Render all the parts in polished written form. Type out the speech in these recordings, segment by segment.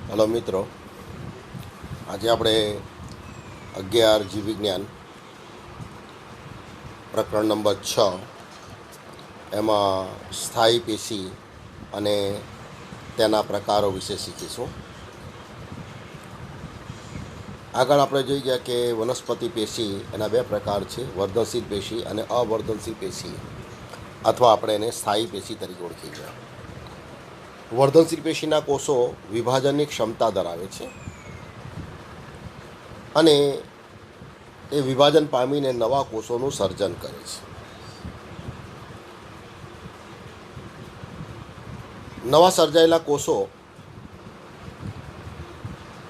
Hello મિત્રો, આજે આપણે 11 જીવ વિજ્ઞાન પ્રકરણ નંબર 6 એમાં સ્થાયી પેશી અને તેના પ્રકારો વિશે શીખીશું. આગળ આપણે જોઈ ગયા કે વનસ્પતિ પેશી એના બે પ્રકાર છે, વર્ધનશીલ પેશી અને અવર્ધનશીલ પેશી, અથવા આપણે એને સ્થાયી પેશી તરીકે ઓળખી ગયા. વર્ધનશીલ પેશીના કોષો વિભાજનની ક્ષમતા ધરાવે છે અને એ વિભાજન પામીને નવા કોષોનું સર્જન કરે છે. નવા સર્જાયેલા કોષો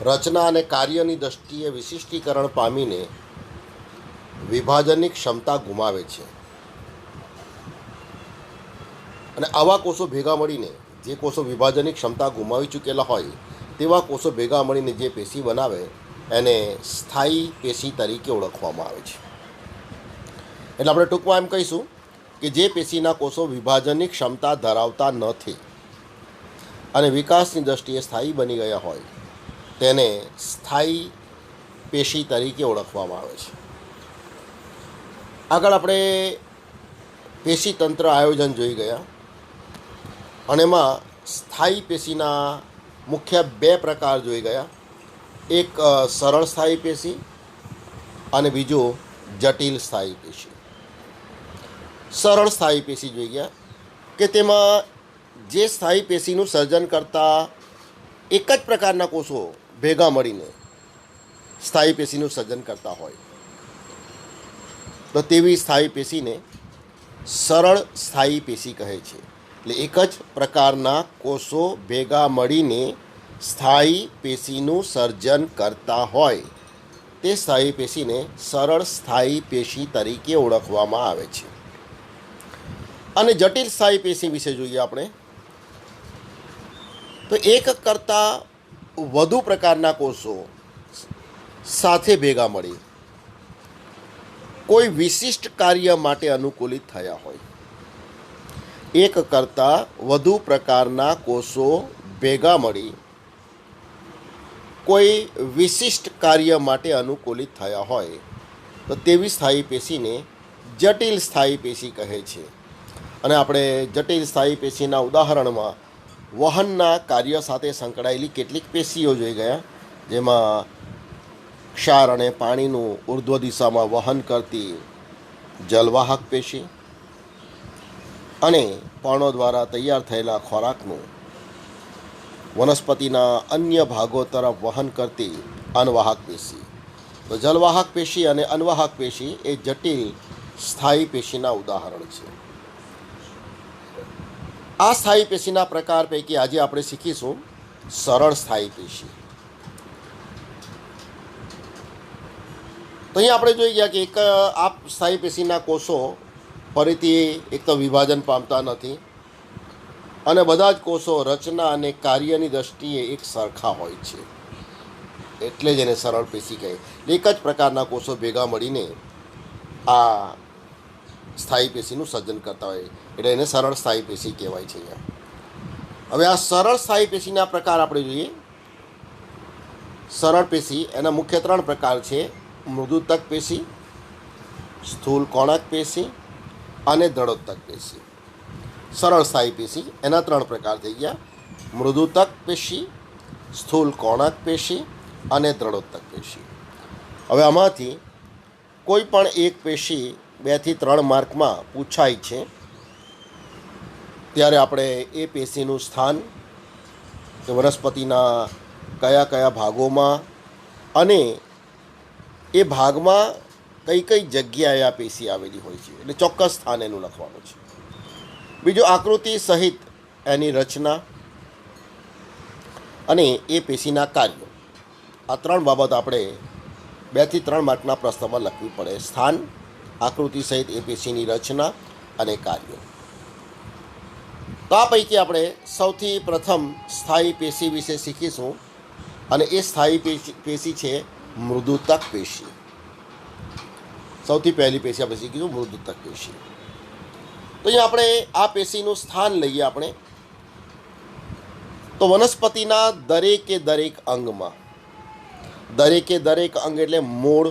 રચના અને કાર્યની દ્રષ્ટિએ વિશિષ્ટીકરણ પામીને વિભાજનની ક્ષમતા ગુમાવે છે અને આવા કોષો ભેગા મળીને, જે કોષો વિભાજનની ક્ષમતા ગુમાવી ચૂકેલા હોય તેવા કોષો ભેગા મળીને જે પેશી બનાવે એને સ્થાયી પેશી તરીકે ઓળખવામાં આવે છે. એટલે આપણે ટૂંકમાં એમ કહીશું કે જે પેશીના કોષો વિભાજનની ક્ષમતા ધરાવતા નથી અને વિકાસની દ્રષ્ટિએ સ્થાયી બની ગયા હોય તેને સ્થાયી પેશી તરીકે ઓળખવામાં આવે છે. આગળ આપણે પેશી તંત્ર આયોજન જોઈ ગયા અને એમાં સ્થાયી પેશીના મુખ્ય બે પ્રકાર જોઈ ગયા. એક સરળ સ્થાયી પેશી અને બીજું જટિલ સ્થાયી પેશી. સરળ સ્થાયી પેશી જોઈ ગયા કે તેમાં જે સ્થાયી પેશીનું સર્જન કરતા એક જ પ્રકારના કોષો ભેગા મળીને સ્થાયી પેશીનું સર્જન કરતા હોય તો તેવી સ્થાયી પેશીને સરળ સ્થાયી પેશી કહે છે. એટલે એક જ પ્રકારના કોષો ભેગા મળીને સ્થાયી પેશીનું સર્જન કરતા હોય તે સ્થાયી પેશીને સરળ સ્થાયી પેશી તરીકે ઓળખવામાં આવે છે. અને જટિલ સ્થાયી પેશી વિશે જોઈએ આપણે તો એક કરતાં વધુ પ્રકારના કોષો સાથે ભેગા મળી કોઈ વિશિષ્ટ કાર્ય માટે અનુકૂલિત થયા હોય. એક કરતાં વધુ પ્રકારના કોષો ભેગા મળી કોઈ વિશિષ્ટ કાર્ય માટે અનુકૂલિત થયા હોય તો તેવી સ્થાયી પેશીને જટિલ સ્થાયી પેશી કહે છે. અને આપણે જટિલ સ્થાયી પેશીના ઉદાહરણમાં વહનના કાર્ય સાથે સંકળાયેલી કેટલીક પેશીઓ જોઈ ગયા, જેમાં ક્ષાર અને પાણીનું ઉર્ધ્વ દિશામાં વહન કરતી જલવાહક પેશી અને પર્ણો દ્વારા તૈયાર થયેલા ખોરાકનું વનસ્પતિના અન્ય ભાગો તરફ વહન કરતી અનવાહક પેશી. તો જલવાહક પેશી અને અનવાહક પેશી એ જટિલ સ્થાયી પેશીના ઉદાહરણ છે. આ સ્થાયી પેશીના પ્રકાર પૈકી આજે આપણે શીખીશું સરળ સ્થાયી પેશી. તો અહીંયા આપણે જોઈ ગયા કે એક આ સ્થાયી પેશીના કોષો ફરીથી એક તો વિભાજન પામતા નથી અને બધા જ કોષો રચના અને કાર્યની દ્રષ્ટિએ એક સરખા હોય છે, એટલે જ એને સરળ પેશી કહે. એક જ પ્રકારના કોષો ભેગા મળીને આ સ્થાયી પેશીનું સર્જન કરતા હોય એટલે એને સરળ સ્થાયી પેશી કહેવાય છે. હવે આ સરળ સ્થાયી પેશીના પ્રકાર આપણે જોઈએ. સરળ પેશી એના મુખ્ય 3 પ્રકાર છે: મૃદુતક પેશી, સ્થૂલ કોણક પેશી અને દ્રઢોતક પેશી. સરળ સ્થાયી પેશી એના 3 પ્રકાર થઈ ગયા: મૃદુતક પેશી, સ્થૂલ કોણક પેશી અને દ્રઢોતક પેશી. હવે આમાંથી કોઈ પણ એક પેશી 2 થી 3 માર્કમાં પૂછાય છે ત્યારે આપણે એ પેશીનું સ્થાન, કે વનસ્પતિના કયા કયા ભાગોમાં અને એ ભાગમાં કઈ કઈ જગ્યાએ આ પેશી આવેલી હોય છે એટલે ચોક્કસ સ્થાન એનું લખવાનું છે. બીજું આકૃતિ સહિત એની રચના અને એ પેશીના કાર્યો. આ 3 બાબત આપણે 2 થી 3 માર્કના પ્રશ્નમાં લખવી પડે: સ્થાન, આકૃતિ સહિત એ પેશીની રચના અને કાર્યો. તો આ પૈકી આપણે સૌથી પ્રથમ સ્થાયી પેશી વિશે શીખીશું અને એ સ્થાયી પેશી છે મૃદુતક પેશી. સૌથી પહેલી પેશી આપણે શીખીશું મૃદુતક પેશી. તો અહીંયા આપણે આ પેશીનું સ્થાન લઈએ. આપણે તો વનસ્પતિના દરેક અંગમાં, દરેક અંગ એટલે મૂળ,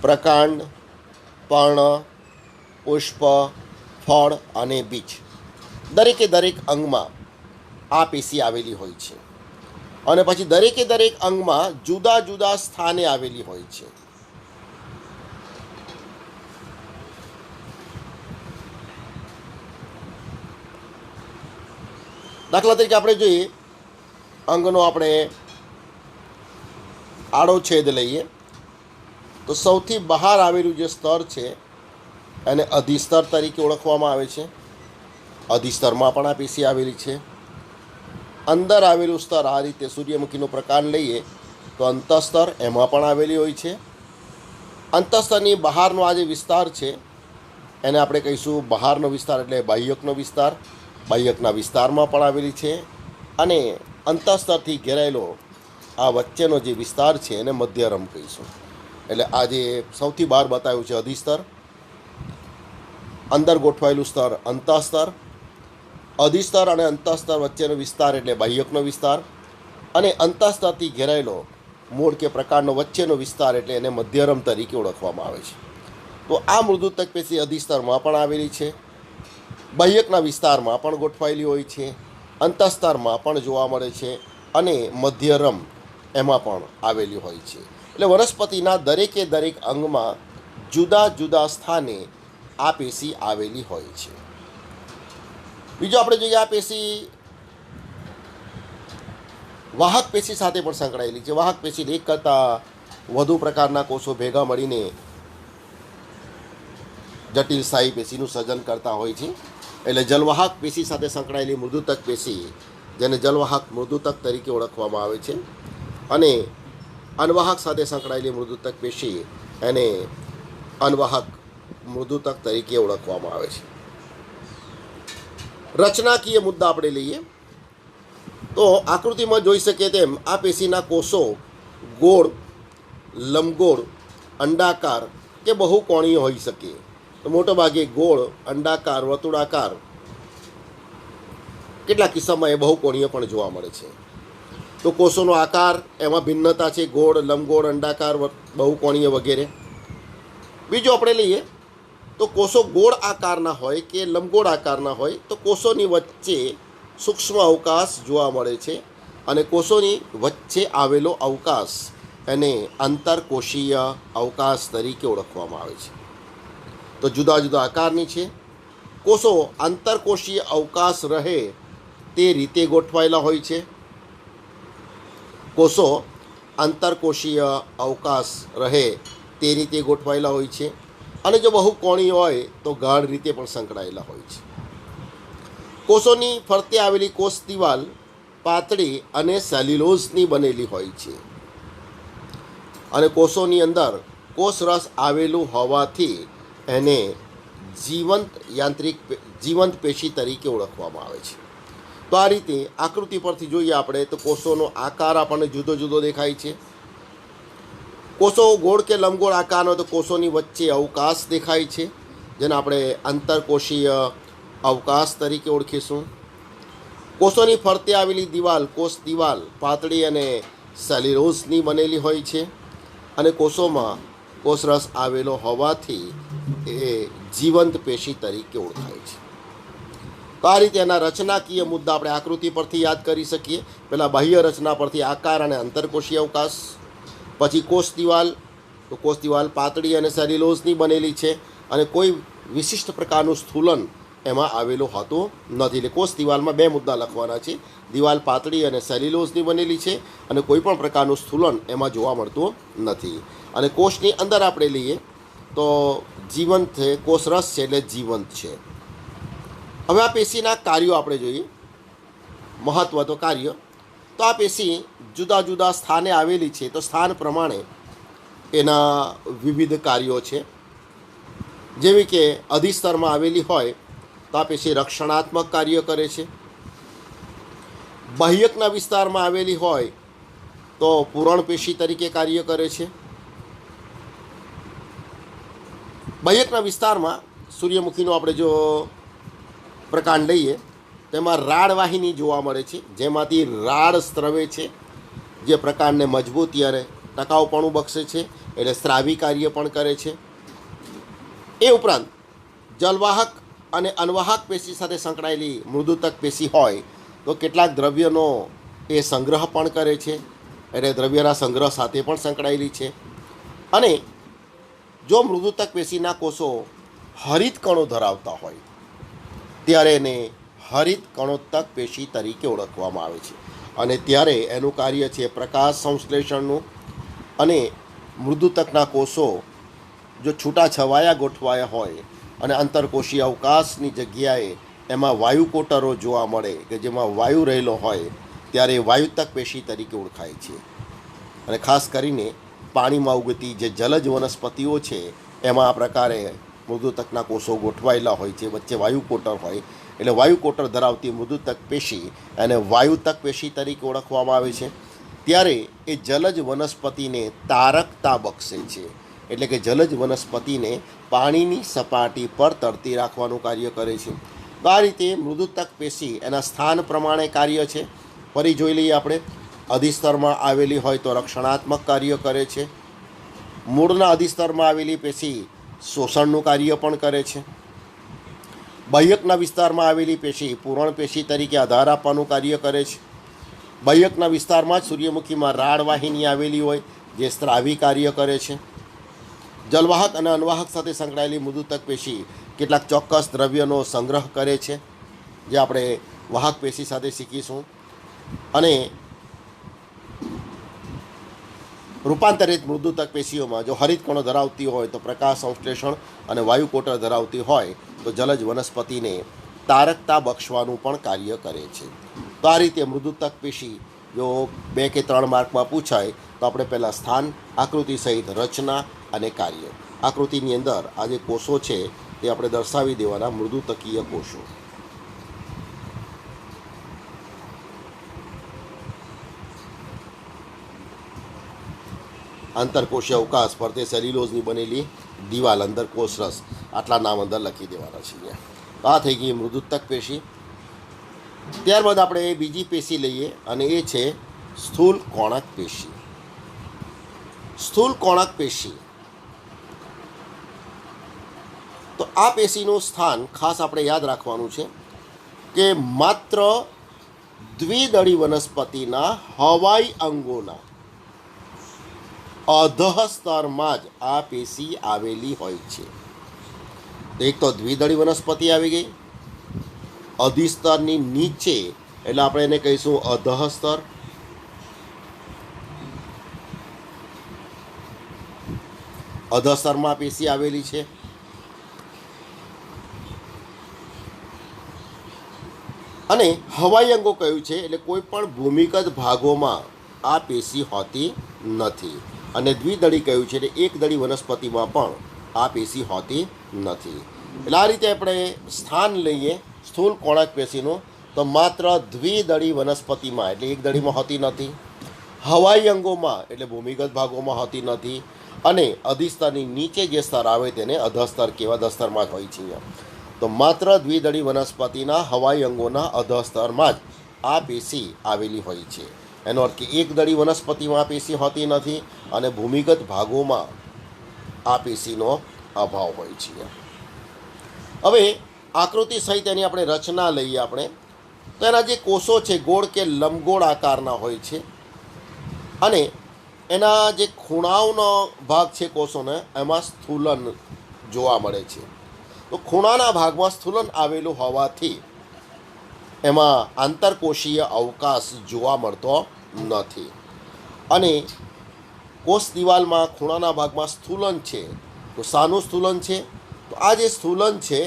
પ્રકાંડ, પર્ણ, પુષ્પ, ફળ અને બીજ, દરેક અંગમાં આ પેશી આવેલી હોય છે. અને પછી દરેક અંગમાં જુદા જુદા સ્થાને આવેલી હોય છે. દાખલા તરીકે આપણે જોઈએ, અંગનો આપણે આડો છેદ લઈએ તો સૌથી બહાર આવેલું જે સ્તર છે એને અધિસ્તર તરીકે ઓળખવામાં આવે છે. અધિસ્તરમાં પણ આ પેશી આવેલી છે. અંદર આવેલું સ્તર, આ રીતે સૂર્યમુખીનો પ્રકાર લઈએ તો અંતઃસ્તર, એમાં પણ આવેલી હોય છે. અંતઃસ્તરની બહારનો આ જે વિસ્તાર છે એને આપણે કહીશું બહારનો વિસ્તાર, એટલે બાહ્યકનો વિસ્તાર. બાહ્યકના વિસ્તારમાં પણ આવેલી છે. અને અંતઃસ્તરથી ઘેરાયેલો આ વચ્ચેનો જે વિસ્તાર છે એને મધ્યરમ કહીશું. એટલે આ જે સૌથી બહાર બતાવ્યું છે અધિસ્તર, અંદર ગોઠવાયેલું સ્તર અંતઃસ્તર, અધિસ્તર અને અંતઃસ્તર વચ્ચેનો વિસ્તાર એટલે બાહ્યકનો વિસ્તાર, અને અંતઃસ્તરથી ઘેરાયેલો મૂળ કે પ્રકારનો વચ્ચેનો વિસ્તાર એટલે એને મધ્યરમ તરીકે ઓળખવામાં આવે છે. તો આ મૃદુતક પેશી અધિસ્તરમાં પણ આવેલી છે, બાહ્યકના વિસ્તારમાં પણ ગોઠવાયેલી હોય છે, અંતઃસ્તરમાં પણ જોવા મળે છે, અને મધ્યરમ એમાં પણ આવેલી હોય છે. એટલે વનસ્પતિના દરેક અંગમાં જુદા જુદા સ્થાને આ પેશી આવેલી હોય છે. બીજું આપણે જોઈએ, આ પેશી વાહક પેશી સાથે પણ સંકળાયેલી છે. વાહક પેશી એક કરતાં વધુ પ્રકારના કોષો ભેગા મળીને જટિલ સ્થાયી પેશીનું સર્જન કરતા હોય છે. એટલે જલવાહક પેશી સાથે સંકળાયેલી મૃદુતક પેશી, જેને જલવાહક મૃદુતક તરીકે ઓળખવામાં આવે છે, અને અનવાહક સાથે સંકળાયેલી મૃદુતક પેશી એને અનવાહક મૃદુતક તરીકે ઓળખવામાં આવે છે. રચનાકીય મુદ્દા આપણે લઈએ તો આકૃતિમાં જોઈ શકીએ તેમ આ પેશીના કોષો ગોળ, લંબગોળ, અંડાકાર કે બહુકોણીય હોઈ શકે. તો મોટાભાગે ગોળ, અંડાકાર, વર્તુળાકાર, કેટલાક કિસ્સામાં એ બહુકોણીય પણ જોવા મળે છે. તો કોષોનો આકાર એમાં ભિન્નતા છે, ગોળ, લંબગોળ, અંડાકાર, બહુકોણીય વગેરે. બીજું આપણે લઈએ તો કોષો ગોળ આકારના હોય કે લંબગોળ આકારના હોય તો કોષોની વચ્ચે સૂક્ષ્મ અવકાશ જોવા મળે છે, અને કોષોની વચ્ચે આવેલો અવકાશ એને આંતરકોષીય અવકાશ તરીકે ઓળખવામાં આવે છે. તો જુદા જુદા આકારની છે. કોષો આંતરકોષીય અવકાશ રહે તે રીતે ગોઠવાયેલા હોય છે. કોષો આંતરકોષીય અવકાશ રહે તે રીતે ગોઠવાયેલા હોય છે, અને જો બહુકોણીય હોય તો ગાઢ રીતે પણ સંકળાયેલા હોય છે. કોષોની ફરતે આવેલી કોષ દિવાલ પાતળી અને સેલ્યુલોઝની બનેલી હોય છે, અને કોષોની અંદર કોષરસ આવેલું હોવાથી એને જીવંત પેશી તરીકે ઓળખવામાં આવે છે. તો આ રીતે આકૃતિ પરથી જોઈએ આપણે તો કોષોનો આકાર આપણને જુદો જુદો દેખાય છે. કોષો ગોળ કે લંબગોળ આકારનો તો કોષોની વચ્ચે અવકાશ દેખાય છે, જેને આપણે આંતરકોષીય અવકાશ તરીકે ઓળખીશું. કોષોની ફરતે આવેલી દિવાલ, કોષ દિવાલ પાતળી અને સેલ્યુલોઝની બનેલી હોય છે, અને કોષોમાં કોષરસ આવેલો હોવાથી એ જીવંત પેશી તરીકે ઓળખાય છે. તો આ રીતે એના રચનાકીય મુદ્દા આપણે આકૃતિ પરથી યાદ કરી શકીએ. પહેલાં બાહ્ય રચના પરથી આકાર અને અંતરકોષીય અવકાશ, પછી કોષ દિવાલ, તો કોષ દિવાલ પાતળી અને સેલ્યુલોઝની બનેલી છે, અને કોઈ વિશિષ્ટ પ્રકારનું સ્થૂલન એમાં આવેલું હોતું નથી. એટલે કોષ દિવાલમાં બે મુદ્દા લખવાના છે. દિવાલ પાતળી અને સેલ્યુલોઝની બનેલી છે, અને કોઈ પણ પ્રકારનું સ્થૂલન એમાં જોવા મળતું નથી. અને કોષની અંદર આપણે લઈએ તો જીવંત છે, કોષરસ છે એટલે જીવંત છે. હવે આ પેશીના કાર્યો આપણે જોઈએ. મહત્ત્વ તો કાર્ય, તો આ પેશી જુદા જુદા સ્થાને આવેલી છે, તો સ્થાન પ્રમાણે એના વિવિધ કાર્યો છે. જેવી કે અધિસ્તરમાં આવેલી હોય તો આ પેશી રક્ષણાત્મક કાર્ય કરે છે. બાહ્યકના વિસ્તારમાં આવેલી હોય તો પૂરણ પેશી તરીકે કાર્ય કરે છે. બાહ્યકના વિસ્તારમાં સૂર્યમુખીનો આપણે જો પ્રકાંડ લઈએ તેમાં રાડ વાહિની જોવા મળે છે, જેમાંથી રાડ સ્ત્રવે છે, જે પ્રકારને મજબૂતી અને ટકાઉપણું બક્ષે છે, એટલે સ્રાવી કાર્ય પણ કરે છે. એ ઉપરાંત જલવાહક અને અનવાહક પેશી સાથે સંકળાયેલી મૃદુતક પેશી હોય તો કેટલાક દ્રવ્યનો એ સંગ્રહ પણ કરે છે, એટલે દ્રવ્યના સંગ્રહ સાથે પણ સંકળાયેલી છે. અને જો મૃદુતક પેશીના કોષો હરિત કણો ધરાવતા હોય ત્યારે એને હરિત કણોત્તક પેશી તરીકે ઓળખવામાં આવે છે. અને ત્યારે એનું કાર્ય છે પ્રકાશ સંશ્લેષણનું. અને મૃદુતકના કોષો જો છૂટાછવાયા ગોઠવાયા હોય અને અંતરકોષીય અવકાશની જગ્યાએ એમાં વાયુ કોટરો જોવા મળે કે જેમાં વાયુ રહેલો હોય ત્યારે વાયુતક પેશી તરીકે ઓળખાય છે. અને ખાસ કરીને પાણીમાં ઉગતી જે જલજ વનસ્પતિઓ છે એમાં આ પ્રકારે મૃદુતકના કોષો ગોઠવાયેલા હોય છે, વચ્ચે વાયુ કોટર હોય, એટલે વાયુ કોટર ધરાવતી મૃદુતક પેશી અને વાયુતક પેશી તરીકે ઓળખવામાં આવે છે. ત્યારે એ જલજ વનસ્પતિને તારકતા બક્ષે છે, એટલે કે જલજ વનસ્પતિને પાણીની સપાટી પર તરતી રાખવાનું કાર્ય કરે છે. તો આ રીતે મૃદુતક પેશી એના સ્થાન પ્રમાણે કાર્ય છે. ફરી જોઈ લઈએ આપણે. અધિસ્તરમાં આવેલી હોય તો રક્ષણાત્મક કાર્ય કરે છે. મૂળના અધિસ્તરમાં આવેલી પેશી શોષણનું કાર્ય પણ કરે છે. બાહ્યકના વિસ્તારમાં આવેલી પેશી પૂરણ પેશી તરીકે આધાર આપવાનું કાર્ય કરે છે. બાહ્યકના વિસ્તારમાં જ સૂર્યમુખીમાં રાડ વાહિની આવેલી હોય જે સ્ત્રાવી કાર્ય કરે છે. જલવાહક અને અનવાહક સાથે સંકળાયેલી મૃદુતક પેશી કેટલાક ચોક્કસ દ્રવ્યનો સંગ્રહ કરે છે, જે આપણે વાહક પેશી સાથે શીખીશું. અને રૂપાંતરિત મૃદુતક પેશીઓમાં જો હરિત કણો ધરાવતી હોય તો પ્રકાશ સંશ્લેષણ અને વાયુ કોટર ધરાવતી હોય તો જલજ વનસ્પતિને તારકતા બક્ષવાનું પણ કાર્ય કરે છે. તો આ રીતે મૃદુતક પેશી જો 2 કે 3 માર્કમાં પૂછાય તો આપણે પહેલાં સ્થાન, આકૃતિ સહિત રચના અને કાર્ય. આકૃતિની અંદર આ જે કોષો છે તે આપણે દર્શાવી દેવાના મૃદુતકીય કોષો. આંતરકોષીય અવકાશ ફરતે સેલ્યુલોઝની બનેલી દિવાલ, અંદર કોષરસ, આટલા નામ અંદર લખી દેવાના છે અહીંયા. આ થઈ ગઈ મૃદુતક પેશી. ત્યારબાદ આપણે બીજી પેશી લઈએ અને એ છે સ્થૂલ કોણક પેશી. સ્થૂલ કોણક પેશી તો આ પેશીનું સ્થાન ખાસ આપણે યાદ રાખવાનું છે કે માત્ર દ્વિદળી વનસ્પતિના હવાઈ અંગોના અધઃ સ્તરમાં જ આ પેશી આવેલી હોય છે. તો એક તો દ્વિદળી વનસ્પતિ આવી ગઈ, અધિસ્તરની નીચે એટલે આપણે એને કહીશું અધઃ સ્તર. અધઃ સ્તરમાં પેશી આવેલી છે. અને હવાઈ અંગો કયું છે એટલે કોઈ પણ ભૂમિગત ભાગોમાં આ પેશી હોતી નથી. અને દ્વિદળી કયું છે એટલે એક દળી વનસ્પતિમાં પણ આ પેશી હોતી નથી. એટલે આ રીતે આપણે સ્થાન લઈએ સ્થૂલ કોણક પેશીનું તો માત્ર દ્વિદળી વનસ્પતિમાં એટલે એક દળીમાં હોતી નથી, હવાઈ અંગોમાં એટલે ભૂમિગત ભાગોમાં હોતી નથી, અને અધિસ્તરની નીચે જે સ્તર આવે તેને અધસ્તર કહેવાય, અધસ્તરમાં જ હોય છે અહીંયા. તો માત્ર દ્વિદળી વનસ્પતિના હવાઈ અંગોના અધસ્તરમાં જ આ પેશી આવેલી હોય છે. એનો અર્થ કે એક દળી વનસ્પતિમાં આ પેશી હોતી નથી અને ભૂમિગત ભાગોમાં આ પેશીનો અભાવ હોય છે. હવે આકૃતિ સહિત એની આપણે રચના લઈએ આપણે તો એના જે કોષો છે ગોળ કે લંબગોળ આકારના હોય છે અને એના જે ખૂણાઓનો ભાગ છે કોષોને એમાં સ્થૂલન જોવા મળે છે. તો ખૂણાના ભાગમાં સ્થૂલન આવેલું હોવાથી એમાં આંતરકોષીય અવકાશ જોવા મળતો નથી. અને કોષ દિવાલમાં ખૂણાના ભાગમાં સ્થૂલન છે. તો શાનું સ્થૂલન છે? તો આ જે સ્થૂલન છે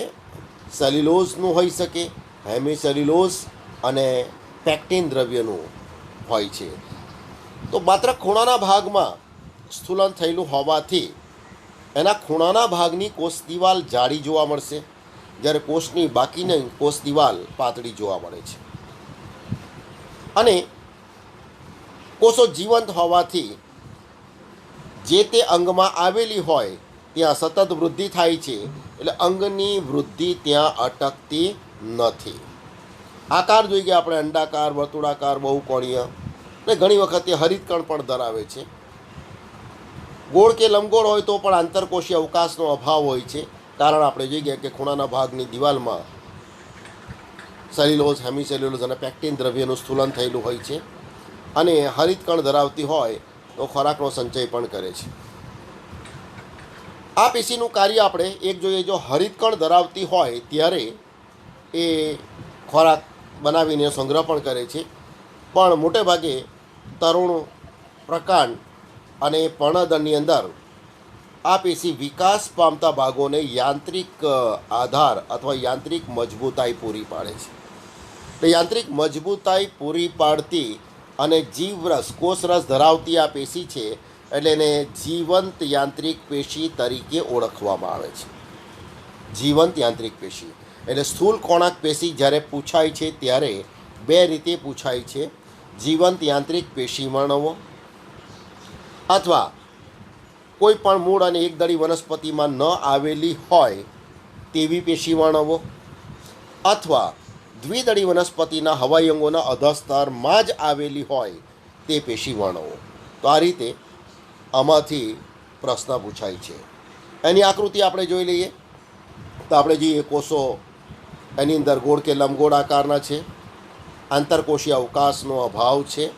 સેલ્યુલોઝનું હોઈ શકે, હેમી સેલ્યુલોઝ અને પેક્ટિન દ્રવ્યનું હોય છે. તો માત્ર ખૂણાના ભાગમાં સ્થૂલન થયેલું હોવાથી એના ખૂણાના ભાગની કોષ દિવાલ જાડી જોવા મળશે, જ્યારે કોષની બાકીની કોષ દિવાલ પાતળી જોવા મળે છે. અને કોષો જીવંત હોવાથી જે તે અંગમાં આવેલી હોય ત્યાં સતત વૃદ્ધિ થાય છે, એટલે અંગની વૃદ્ધિ ત્યાં અટકતી નથી. આકાર જોઈ ગયા આપણે, અંડાકાર, વર્તુળાકાર, બહુકોણીય, ને ઘણી વખત એ હરિતકણ પણ ધરાવે છે. ગોળ કે લંબગોળ હોય તો પણ આંતરકોષીય અવકાશનો અભાવ હોય છે. કારણ આપણે જોઈ ગયા કે ખૂણાના ભાગની દિવાલમાં સેલ્યુલોઝ, હેમિસેલ્યુલોઝ અને પેક્ટિન દ્રવ્યનું સ્થૂલન થયેલું હોય છે, અને હરિતકણ ધરાવતી હોય તો ખોરાકનો સંચય પણ કરે છે. આ પેશીનું કાર્ય આપણે એક જોઈએ, જો હરિતકણ ધરાવતી હોય ત્યારે એ ખોરાક બનાવીને સંગ્રહ પણ કરે છે, પણ મોટે ભાગે તરુણ પ્રકાંડ અને પર્ણદળની અંદર આ પેશી વિકાસ પામતા ભાગોને યાંત્રિક આધાર અથવા યાંત્રિક મજબૂતાઈ પૂરી પાડે છે. એટલે યાંત્રિક મજબૂતાઈ પૂરી પાડતી અને જીવરસ, કોષરસ ધરાવતી આ પેશી છે, એટલે એને જીવંત યાંત્રિક પેશી તરીકે ઓળખવામાં આવે છે. જીવંત યાંત્રિક પેશી એટલે સ્થૂળ કોણાક પેશી જ્યારે પૂછાય છે ત્યારે બે રીતે પૂછાય છે: જીવંત યાંત્રિક પેશી વર્ણવો, અથવા કોઈ પણ મૂળ અને એકદળી વનસ્પતિમાં ન આવેલી હોય તેવી પેશી વર્ણવો, અથવા દ્વિદળી વનસ્પતિના હવાઈ અંગોના અધસ્તરમાં જ આવેલી હોય તે પેશી વર્ણવો. તો આ રીતે આમાંથી પ્રશ્ન પૂછાય છે. એની આકૃતિ આપણે જોઈ લઈએ તો આપણે જોઈએ કોષો એની અંદર ગોળ કે લંબગોળ આકારના છે, આંતરકોષીય અવકાશનો અભાવ છે,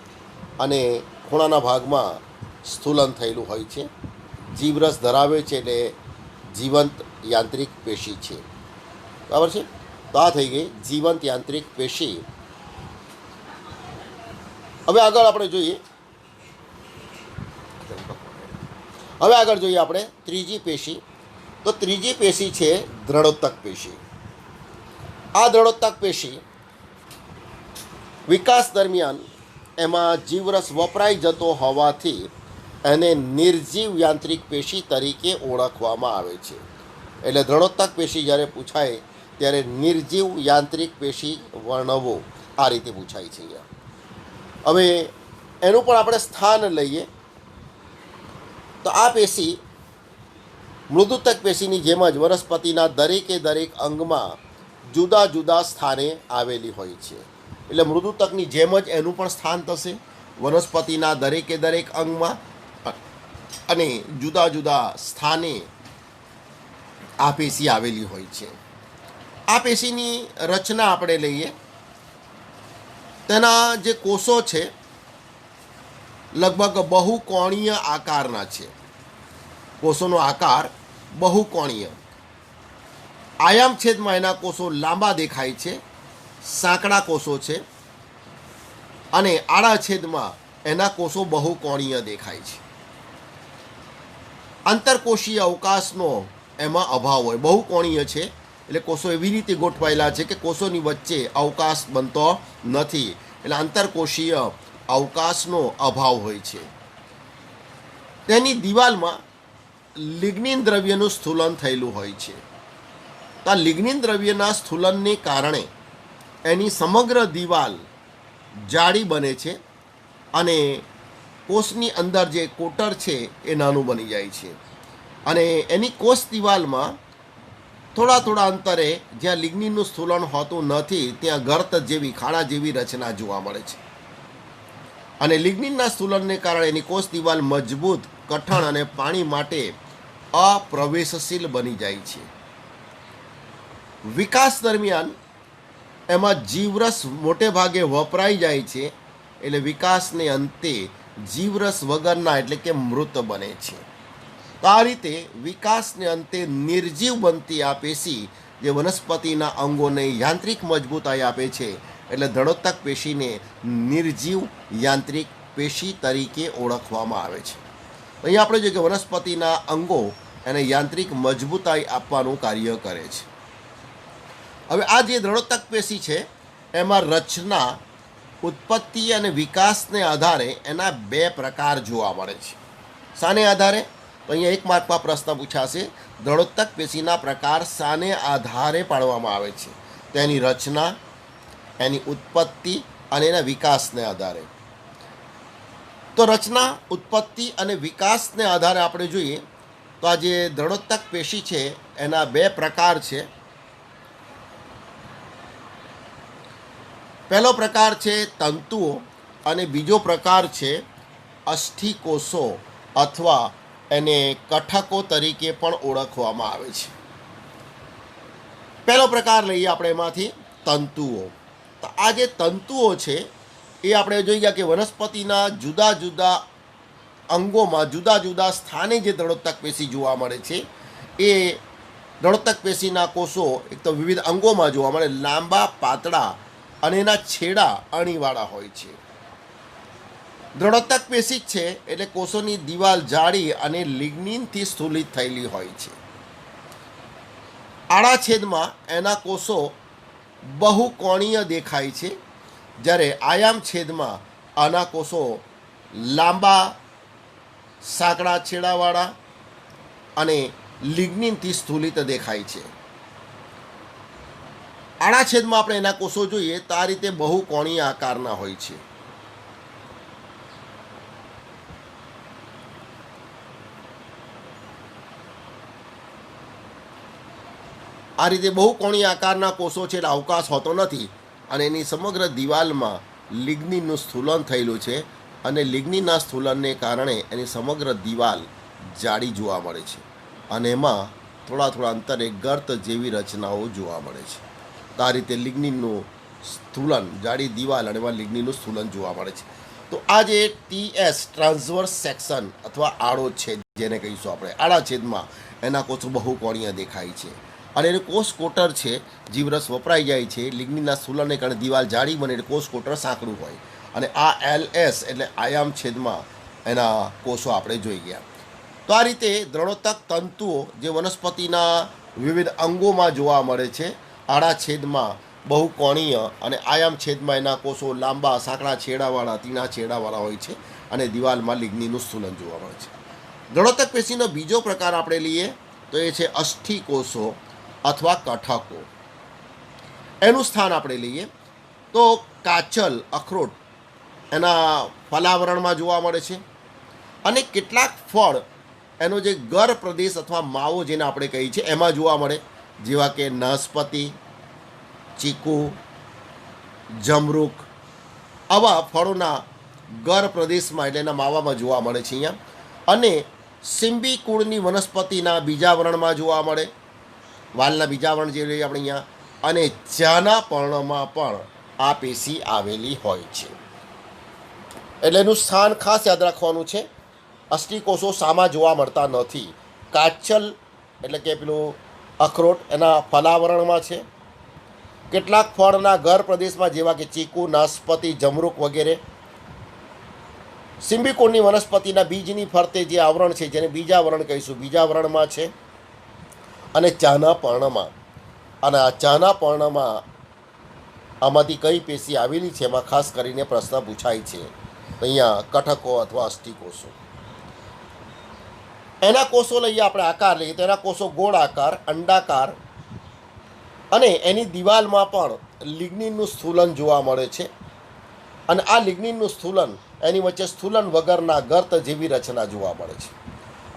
અને ખૂણાના ભાગમાં સ્થૂલન થયેલું હોય છે. જીવરસ ધરાવે છે એટલે જીવંત યાંત્રિક પેશી છે. બરાબર છે? તો આ થઈ ગઈ જીવંત યાંત્રિક પેશી. હવે આગળ જોઈએ આપણે ત્રીજી પેશી. તો ત્રીજી પેશી છે દ્રઢોત્તક પેશી. આ દ્રઢોત્તક પેશી વિકાસ દરમિયાન એમાં જીવરસ વપરાઈ જતો હોવાથી એને નિર્જીવ યાંત્રિક પેશી તરીકે ઓળખવામાં આવે છે. એટલે દ્રઢોત્તક પેશી જ્યારે પૂછાય ત્યારે નિર્જીવ યાંત્રિક પેશી વર્ણવો, આ રીતે પૂછાય છે. હવે એનું પણ આપણે સ્થાન લઈએ તો આ પેશી મૃદુતક પેશીની જેમ જ વનસ્પતિના દરેકે દરેક અંગમાં જુદા જુદા સ્થાને આવેલી હોય છે. એટલે મૃદુતકની જેમ જ એનું પણ સ્થાન થશે વનસ્પતિના દરેકે દરેક અંગમાં, અને જુદા જુદા સ્થાને આ પેશી આવેલી હોય છે. આ પેશીની રચના આપણે લઈએ, તેના જે કોષો છે લગભગ બહુકોણીય આકારના છે. કોષોનો આકાર બહુકોણીય, આયામ છેદમાં એના કોષો લાંબા દેખાય છે, સાંકડા કોષો છે, અને આડા છેદમાં એના કોષો બહુકોણીય દેખાય છે. આંતરકોષીય અવકાશનો એમાં અભાવ હોય. બહુકોણીય છે એટલે કોષો એવી રીતે ગોઠવાયેલા છે કે કોષોની વચ્ચે અવકાશ બનતો નથી, એટલે આંતરકોષીય અવકાશનો અભાવ હોય છે. તેની દિવાલમાં લિગ્નિન દ્રવ્યનું સ્થૂલન થયેલું હોય છે. તો આ લિગ્નિન દ્રવ્યના સ્થૂલનને કારણે એની સમગ્ર દિવાલ જાડી બને છે, અને કોષની અંદર જે કોટર છે એ નાનું બની જાય છે, અને એની કોષ દિવાલમાં થોડા થોડા અંતરે જ્યાં લિગ્નિનનું સ્થૂલન હોતું નથી ત્યાં ગર્ત જેવી, ખાડા જેવી રચના જોવા મળે છે. અને લિગ્નિનના સ્થૂલનને કારણે એની કોષ દિવાલ મજબૂત, કઠણ અને પાણી માટે અપ્રવેશશીલ બની જાય છે. વિકાસ દરમિયાન એમાં જીવરસ મોટે ભાગે વપરાઈ જાય છે, એટલે વિકાસને અંતે જીવરસ વગરના એટલે કે મૃત બને છે. તો આ રીતે વિકાસને અંતે નિર્જીવ બનતી આ પેશી જે વનસ્પતિના અંગોને યાંત્રિક મજબૂતાઈ આપે છે, એટલે દ્રઢોત્તક પેશીને નિર્જીવ યાંત્રિક પેશી તરીકે ઓળખવામાં આવે છે. અહીં આપણે જોઈએ કે વનસ્પતિના અંગો એને યાંત્રિક મજબૂતાઈ આપવાનું કાર્ય કરે છે. હવે આ જે દ્રઢોત્તક પેશી છે એમાં રચના, ઉત્પત્તિ અને વિકાસને આધારે એના બે પ્રકાર જોવા મળે છે. શાને આધારે? તો અહીંયા એક માર્કમાં પ્રશ્ન પૂછાશે, દ્રઢોત્તક પેશીના પ્રકાર શાને આધારે પાડવામાં આવે છે? તો એની રચના, એની ઉત્પત્તિ અને એના વિકાસને આધારે. તો રચના, ઉત્પત્તિ અને વિકાસને આધારે આપણે જોઈએ તો આ જે દ્રઢોત્તક પેશી છે એના બે પ્રકાર છે. પહેલો પ્રકાર છે તંતુઓ અને બીજો પ્રકાર છે અસ્થિકોષો અથવા એને કઠકો તરીકે પણ ઓળખવામાં આવે છે. પહેલો પ્રકાર લઈએ આપણે એમાંથી તંતુઓ. તો આ જે તંતુઓ છે એ આપણે જોઈ ગયા કે વનસ્પતિના જુદા જુદા અંગોમાં જુદા જુદા સ્થાને જે દ્રઢોત્તક પેશી જોવા મળે છે એ દ્રઢોત્તક પેશીના કોષો એક તો વિવિધ અંગોમાં જોવા મળે, લાંબા, પાતળા અને એના છેડા અણીવાળા હોય છે. દ્રઢોત્તક પેશી જ છે એટલે કોષોની દિવાલ જાડી અને લિગ્નિનથી સ્થૂલિત થયેલી હોય છે. આડા છેદમાં એના કોષો બહુકોણીય દેખાય છે, જ્યારે આયામ છેદમાં આના કોષો લાંબા, સાંકડા છેડાવાળા અને લિગ્નિનથી સ્થૂલિત દેખાય છે. આડા છેદમાં આપણે એના કોષો જોઈએ તો આ રીતે બહુકોણીય આકારના હોય છે. આ રીતે બહુકોણીય આકારના કોષો છે એટલે અવકાશ હોતો નથી અને એની સમગ્ર દિવાલમાં લિગ્નિનનું સ્થૂલન થયેલું છે અને લિગ્નિનના સ્થૂલનને કારણે એની સમગ્ર દિવાલ જાડી જોવા મળે છે અને એમાં થોડા થોડા અંતરે ગર્ત જેવી રચનાઓ જોવા મળે છે. તો આ રીતે લિગ્નિનનું સ્થૂલન, જાડી દિવાલ અને એમાં લિગ્નિનનું સ્થૂલન જોવા મળે છે. તો આ જે TS ટ્રાન્સવર્સ સેક્શન અથવા આડો છેદ જેને કહીશું આપણે, આડા છેદમાં એના કોષો બહુકોણીય દેખાય છે અને એનું કોષ કોટર છે, જીવરસ વપરાઈ જાય છે, લિગ્નિનના સ્થૂલનને કારણે દિવાલ જાડી બને એટલે કોષ કોટર સાંકડું હોય અને આ LS એટલે આયામ છેદમાં એના કોષો આપણે જોઈ ગયા. તો આ રીતે દ્રઢોત્તક તંતુઓ જે વનસ્પતિના વિવિધ અંગોમાં જોવા મળે છે, આડા છેદમાં બહુકોણીય અને આયામ છેદમાં એના કોષો લાંબા, સાંકડા છેડાવાળા, તીણા છેડાવાળા હોય છે અને દિવાલમાં લિગ્નિનનું સ્થૂલન જોવા મળે છે. દ્રઢોત્તક પેશીનો બીજો પ્રકાર આપણે લઈએ તો એ છે અસ્થિકોષો અથવા કઠકો. એનું સ્થાન આપણે લઈએ તો કાચલ, અખરોટ એના ફલાવરણમાં જોવા મળે છે અને કેટલાક ફળ એનો જે ગર પ્રદેશ અથવા માવો જેને આપણે કહીએ છીએ એમાં જોવા મળે, જેવા કે નાશપતિ, ચીકુ, જમરૂક આવા ફળોના ગર પ્રદેશમાં એટલે એના માવામાં જોવા મળે છે અહીંયા. અને સિંબી કુળની વનસ્પતિના બીજાવરણમાં જોવા મળે, વાલના બીજાવરણ જે લઈએ આપણે અહીંયા, અને ચાના પર્ણમાં પણ આ પેશી આવેલી હોય છે. એટલે એનું સ્થાન ખાસ યાદ રાખવાનું છે. અસ્થિકોષો સામા જોવા મળતા નથી. કાચલ એટલે કે પેલું અખરોટ એના ફલાવરણમાં છે, કેટલાક ફળના ગર પ્રદેશમાં જેવા કે ચીકુ, નાશપતિ, જમરૂક વગેરે. સિંબિકોળની વનસ્પતિના બીજની ફરતે જે આવરણ છે જેને બીજાવરણ કહીશું, બીજાવરણમાં છે અને ચાના પર્ણમાં. અને આ ચાના પર્ણમાં આમાંથી કઈ પેશી આવેલી છે એમાં ખાસ કરીને પ્રશ્ન પૂછાય છે. અહીંયા કઠકો અથવા અસ્થિકોષો. એના કોષો લઈએ આપણે, આકાર લઈએ તો એના કોષો ગોળ આકાર, અંડાકાર અને એની દિવાલમાં પણ લિગ્નિનનું સ્થૂલન જોવા મળે છે અને આ લિગ્નિનનું સ્થૂલન એની વચ્ચે સ્થૂલન વગરના ગર્ત જેવી રચના જોવા મળે છે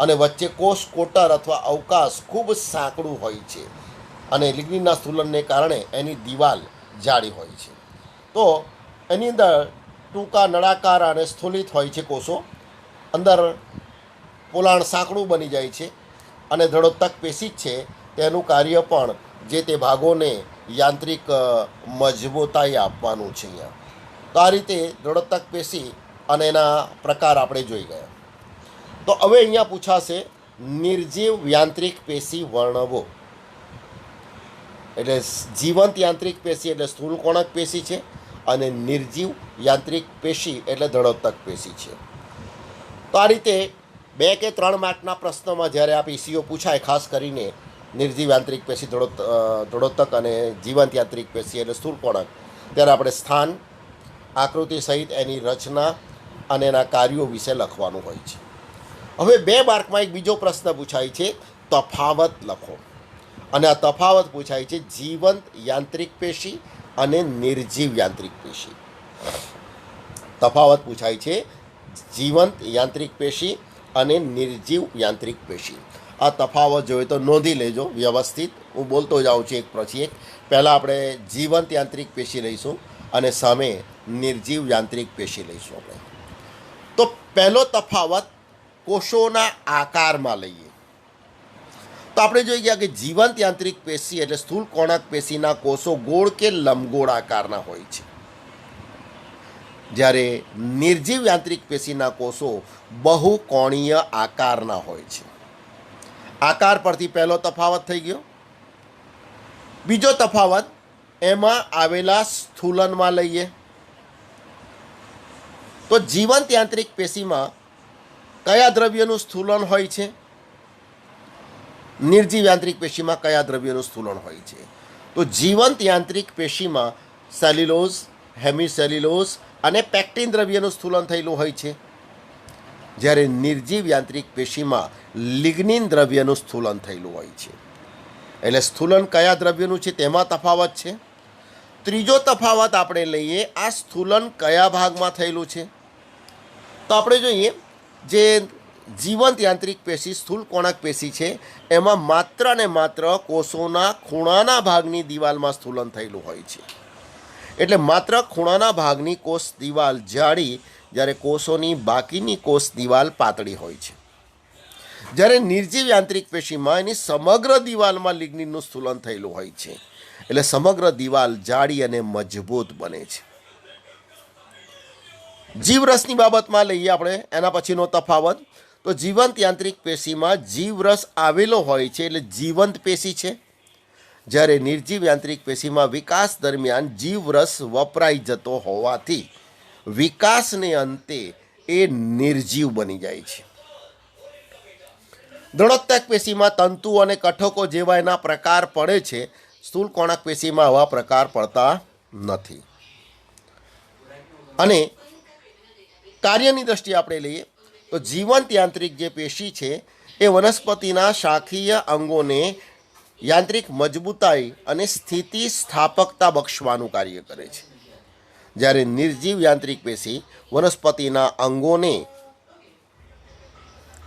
અને વચ્ચે કોષ કોટર અથવા અવકાશ ખૂબ સાંકડું હોય છે અને લિગ્નિનના સ્થૂલનને કારણે એની દિવાલ જાડી હોય છે. તો એની અંદર ટૂંકા, નળાકાર અને સ્થૂલિત હોય છે કોષો. અંદર પોલાણ સાંકડું બની જાય છે અને દ્રઢોત્તક પેશી જ છે તેનું કાર્ય પણ જે તે ભાગોને યાંત્રિક મજબૂતાઈ આપવાનું છે અહીંયા. તો આ રીતે દ્રઢોત્તક પેશી અને એના પ્રકાર આપણે જોઈ ગયા. તો હવે અહીંયા પૂછાશે નિર્જીવ યાંત્રિક પેશી વર્ણવો. એટલે જીવંત યાંત્રિક પેશી એટલે સ્થૂલકોણક પેશી છે અને નિર્જીવ યાંત્રિક પેશી એટલે દ્રઢોત્તક પેશી છે. તો આ રીતે 2 કે 3 માર્કના પ્રશ્નોમાં જ્યારે આ પેશીઓ પૂછાય, ખાસ કરીને નિર્જીવ યાંત્રિક પેશી દ્રઢોત્તક અને જીવંત યાંત્રિક પેશી એટલે સ્થૂલકોણક, ત્યારે આપણે સ્થાન, આકૃતિ સહિત એની રચના અને એના કાર્યો વિશે લખવાનું હોય છે. હવે 2 માર્કમાં એક બીજો પ્રશ્ન પૂછાય છે, તફાવત લખો. અને આ તફાવત પૂછાય છે જીવંત યાંત્રિક પેશી અને નિર્જીવ યાંત્રિક પેશી. તફાવત પૂછાય છે જીવંત યાંત્રિક પેશી અને નિર્જીવ યાંત્રિક પેશી. આ તફાવત જોઈએ તો નોંધી લેજો વ્યવસ્થિત, હું બોલતો જાઉં છું એક પછી એક. પહેલાં આપણે જીવંત યાંત્રિક પેશી લઈશું અને સામે નિર્જીવ યાંત્રિક પેશી લઈશું આપણે. તો પહેલો તફાવત કોષોના આકારમાં લઈએ તો આપણે જોઈ ગયા કે જીવંત યાંત્રિક પેશી એટલે સ્થૂળ કોણાક પેશીના કોષો ગોળ કે લંબગોળ આકારના હોય છે, જ્યારે નિર્જીવ યાંત્રિક પેશીના કોષો બહુકોણીય આકારના હોય છે. આકાર પરથી પહેલો તફાવત થઈ ગયો. બીજો તફાવત એમાં આવેલા સ્થૂલનમાં લઈએ તો જીવંત યાંત્રિક પેશીમાં કયા દ્રવ્યનું સ્થૂલન હોય છે, નિર્જીવ યાંત્રિક પેશીમાં કયા દ્રવ્યનું સ્થૂલન હોય છે. તો જીવંત યાંત્રિક પેશીમાં સેલ્યુલોઝ, હેમિસેલ્યુલોઝ અને પેક્ટિન દ્રવ્યનું સ્થૂલન થયેલું હોય છે, જ્યારે નિર્જીવ યાંત્રિક પેશીમાં લિગ્નિન દ્રવ્યનું સ્થૂલન થયેલું હોય છે. એટલે સ્થૂલન કયા દ્રવ્યનું છે તેમાં તફાવત છે. ત્રીજો તફાવત આપણે લઈએ, આ સ્થૂલન કયા ભાગમાં થયેલું છે. તો આપણે જોઈએ જે જીવંત યાંત્રિક પેશી સ્થૂળ કોણાક પેશી છે એમાં માત્ર ને માત્ર કોષોના ખૂણાના ભાગની દિવાલમાં સ્થૂલન થયેલું હોય છે. એટલે માત્ર ખૂણાના ભાગની કોષ દિવાલ જાડી, જ્યારે કોષોની બાકીની કોષ દિવાલ પાતળી હોય છે. જ્યારે નિર્જીવ યાંત્રિક પેશીમાં એની સમગ્ર દિવાલમાં લિગ્નિનનું સ્થૂલન થયેલું હોય છે, એટલે સમગ્ર દિવાલ જાડી અને મજબૂત બને છે. જીવરસની બાબતમાં લઈએ આપણે એના પછીનો તફાવત. તો જીવંત યાંત્રિક પેશીમાં જીવરસ આવેલો હોય છે એટલે જીવંત પેશી છે, જ્યારે નિર્જીવ યાંત્રિક પેશીમાં વિકાસ દરમિયાન જીવરસ વપરાઈ જતો હોવાથી વિકાસને અંતે એ નિર્જીવ બની જાય છે. દ્રઢોત્તક પેશીમાં તંતુ અને કઠોકો જેવા એના પ્રકાર પડે છે, સ્થૂળ કોણાક પેશીમાં આવા પ્રકાર પડતા નથી. અને કાર્યની દ્રષ્ટિએ આપણે લઈએ તો જીવંત યાંત્રિક જે પેશી છે એ વનસ્પતિના શાખીય અંગોને યાંત્રિક મજબૂતાઈ અને સ્થિતિ સ્થાપકતા બક્ષવાનું કાર્ય કરે છે, જ્યારે નિર્જીવ યાંત્રિક પેશી વનસ્પતિના અંગોને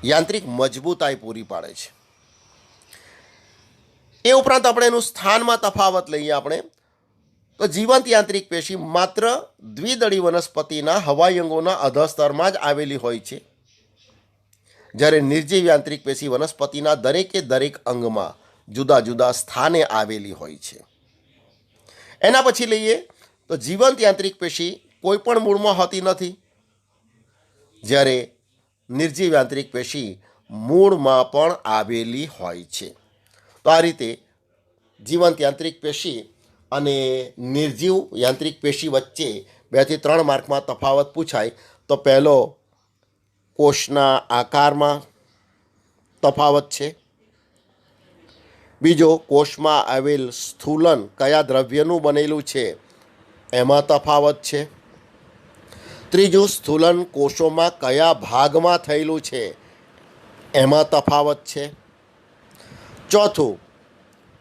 યાંત્રિક મજબૂતાઈ પૂરી પાડે છે. એ ઉપરાંત આપણે એનું સ્થાનમાં તફાવત લઈએ આપણે તો જીવંત યાંત્રિક પેશી માત્ર દ્વિદળી વનસ્પતિના હવાઈ અંગોના અધસ્તરમાં જ આવેલી હોય છે, જ્યારે નિર્જીવ યાંત્રિક પેશી વનસ્પતિના દરેકે દરેક અંગમાં જુદા જુદા સ્થાને આવેલી હોય છે. એના પછી લઈએ તો જીવંત યાંત્રિક પેશી કોઈ પણ મૂળમાં હોતી નથી, જ્યારે નિર્જીવ યાંત્રિક પેશી મૂળમાં પણ આવેલી હોય છે. તો આ રીતે જીવંત યાંત્રિક પેશી અને નિર્જીવ યાંત્રિક પેશી વચ્ચે 2 થી 3 માર્કમાં તફાવત પૂછાય તો પહેલો કોષના આકારમાં તફાવત છે, બીજો કોષમાં આવેલ સ્થૂલન કયા દ્રવ્યનું બનેલું છે એમાં તફાવત છે, ત્રીજું સ્થૂલન કોષોમાં કયા ભાગમાં થયેલું છે એમાં તફાવત છે, ચોથું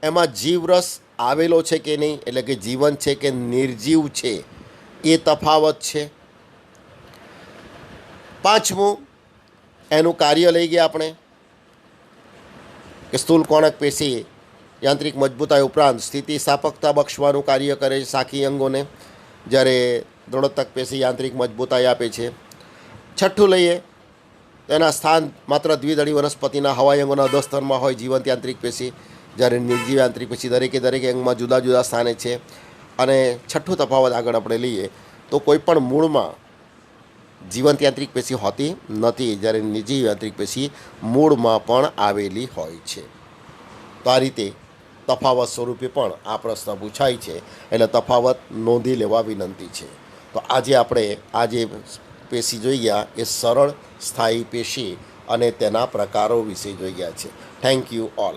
એમાં જીવરસ આવેલો છે કે નહીં એટલે કે જીવંત છે કે નિર્જીવ છે એ તફાવત છે, પાંચમું એનું કાર્ય લઈ ગયા આપણે કે સ્થૂળ કોણાક પેશી યાંત્રિક મજબૂતાઈ ઉપરાંત સ્થિતિ સ્થાપકતા બક્ષવાનું કાર્ય કરે છે શાખી અંગોને, જ્યારે દ્રઢોત્તક પેશી યાંત્રિક મજબૂતાઈ આપે છે. છઠ્ઠું લઈએ તેના સ્થાન માત્ર દ્વિદળી વનસ્પતિના હવાઈ અંગોના અધસ્તરમાં હોય જીવંત યાંત્રિક પેશી, જ્યારે નિર્જીવ યાંત્રિક પેશી દરેકે દરેક અંગમાં જુદા જુદા સ્થાને છે. અને છઠ્ઠું તફાવત આગળ આપણે લઈએ તો કોઈ પણ મૂળમાં જીવંત યાંત્રિક પેશી હોતી નથી, જ્યારે નિર્જીવ યાંત્રિક પેશી મૂળમાં પણ આવેલી હોય છે. તો આ રીતે તફાવત સ્વરૂપે પણ આ પ્રશ્ન પૂછાય છે, એટલે તફાવત નોંધી લેવા વિનંતી છે. તો આજે આપણે આ જે પેશી જોઈ ગયા એ સરળ સ્થાયી પેશી અને તેના પ્રકારો વિશે જોઈ ગયા છે. Thank you all.